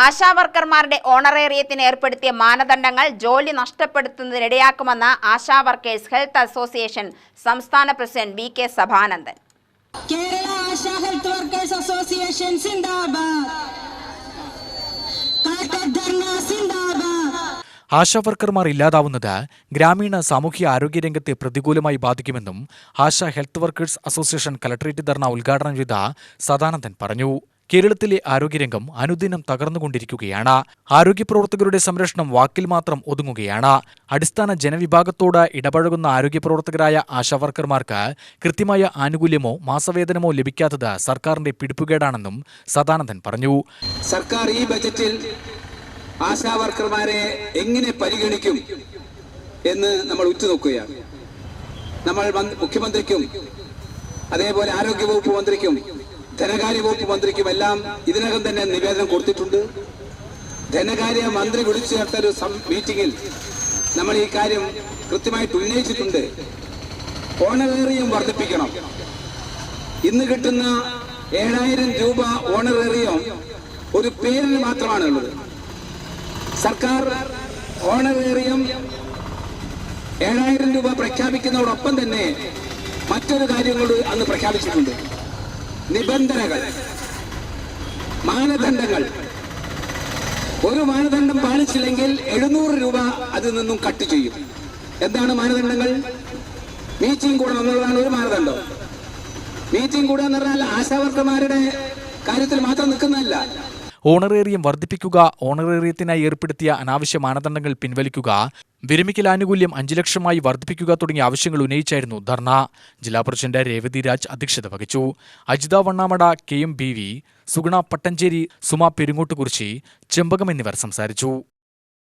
ആശാവർക്കർമാരുടെ ഓണറേറിയത്തിന് ഏർപ്പെടുത്തിയ മാനദണ്ഡങ്ങൾ ജോലി നഷ്ടപ്പെടുത്തുന്നതിനിടയാക്കുമെന്ന് ആശാ വർക്കേഴ്സ് ഹെൽത്ത് അസോസിയേഷൻ സംസ്ഥാന president V K. Sabhanandan. Kerala ASHA health workers association സിന്ദാബാദ്. ആശാവർക്കർമാർ ഇല്ലാതാവുന്നത് ഗ്രാമീണ സാമൂഹ്യ ആരോഗ്യരംഗത്തെ പ്രതികൂലമായി ബാധിക്കുമെന്നും ASHA health workers association collectorate dharna ഉദ്ഘാടനം ചെയ്ത സദാനന്ദൻ പറഞ്ഞു. കേരളത്തിലെ ആരോഗ്യരംഗം അനുദിനം തകർന്നുകൊണ്ടിരിക്കുകയാണ്. ആരോഗ്യപ്രവർത്തകരുടെ സംരക്ഷണം വാക്കിൽ മാത്രം ഒതുങ്ങുകയാണ്. അടിസ്ഥാന ജനവിഭാഗത്തോട് ഇടപഴകുന്ന ആരോഗ്യപ്രവർത്തകരായ ആശാവർക്കർമാർക്ക് കൃത്യമായ ആനുകൂല്യമോ മാസവേതനമോ ലഭിക്കാത്തത് സർക്കാരിന്റെ പിടിപ്പുകേടാണെന്നും സദാനന്ദൻ പറഞ്ഞു. സർക്കാർ ഈ ബജറ്റിൽ ആശാവർക്കർമാരെ എങ്ങനെ പരിഗണിക്കും എന്ന് നമ്മൾ ഉറ്റുനോക്കുകയാണ്. നമ്മൾ മുഖ്യമന്ത്രിക്കും അതേപോലെ ആരോഗ്യവകുപ്പ് മന്ത്രിക്കും ധനകാര്യ വകുപ്പ് മന്ത്രിക്കും എല്ലാം ഇതിനകം തന്നെ നിവേദനം കൊടുത്തിട്ടുണ്ട്. ധനകാര്യ മന്ത്രി വിളിച്ചു ചേർത്തൊരു മീറ്റിംഗിൽ നമ്മൾ ഈ കാര്യം കൃത്യമായിട്ട് ഉന്നയിച്ചിട്ടുണ്ട്. ഓണറേറിയം വർദ്ധിപ്പിക്കണം. ഇന്ന് കിട്ടുന്ന 7,000 രൂപ ഓണറേറിയം ഒരു പേരിന് മാത്രമാണ് ഉള്ളത്. സർക്കാർ ഓണറേറിയം 7,000 രൂപ പ്രഖ്യാപിക്കുന്നതോടൊപ്പം തന്നെ മറ്റൊരു കാര്യം കൂടി അന്ന് പ്രഖ്യാപിച്ചിട്ടുണ്ട്. നിബന്ധനകൾ, മാനദണ്ഡങ്ങൾ. ഒരു മാനദണ്ഡം പാലിച്ചില്ലെങ്കിൽ 700 രൂപ അതിൽ നിന്നും കട്ട് ചെയ്യും. എന്താണ് മാനദണ്ഡങ്ങൾ? മീറ്റിംഗ് കൂടണം എന്നുള്ളതാണ് ഒരു മാനദണ്ഡം. മീറ്റിംഗ് കൂടുക എന്ന് പറഞ്ഞാൽ ആശാവർക്കർമാരുടെ കാര്യത്തിൽ മാത്രം നിൽക്കുന്നതല്ല. ഓണറേറിയം വർദ്ധിപ്പിക്കുക, ഓണറേറിയത്തിനായി ഏർപ്പെടുത്തിയ അനാവശ്യ മാനദണ്ഡങ്ങൾ പിൻവലിക്കുക, വിരമിക്കൽ ആനുകൂല്യം 5 ലക്ഷമായി വർദ്ധിപ്പിക്കുക തുടങ്ങിയ ആവശ്യങ്ങൾ ഉന്നയിച്ചായിരുന്നു ധർണ. ജില്ലാ പ്രസിഡന്റ് രേവതി രാജ് അധ്യക്ഷത വഹിച്ചു. അജിത വണ്ണാമട, KM BV, സുഗുണ പട്ടഞ്ചേരി, സുമ പെരുങ്ങോട്ടുകുറിശി, ചെമ്പകം എന്നിവർ സംസാരിച്ചു.